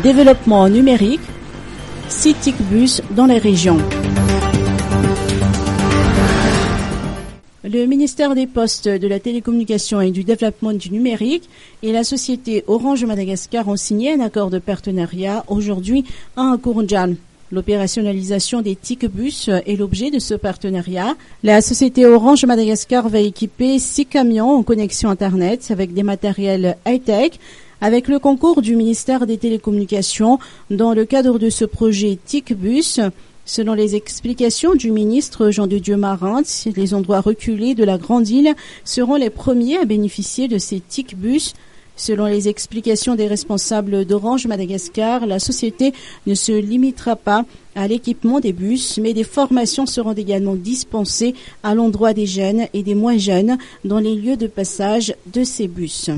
Développement numérique, 6 TIC-bus dans les régions. Le ministère des Postes, de la Télécommunication et du Développement du Numérique et la société Orange Madagascar ont signé un accord de partenariat aujourd'hui à Nkoundjan. L'opérationnalisation des TIC-bus est l'objet de ce partenariat. La société Orange Madagascar va équiper 6 camions en connexion Internet avec des matériels high-tech avec le concours du ministère des Télécommunications dans le cadre de ce projet TIC-bus. Selon les explications du ministre Jean de Dieu Maranthe, les endroits reculés de la Grande Île seront les premiers à bénéficier de ces TIC-bus. Selon les explications des responsables d'Orange Madagascar, la société ne se limitera pas à l'équipement des bus, mais des formations seront également dispensées à l'endroit des jeunes et des moins jeunes dans les lieux de passage de ces bus.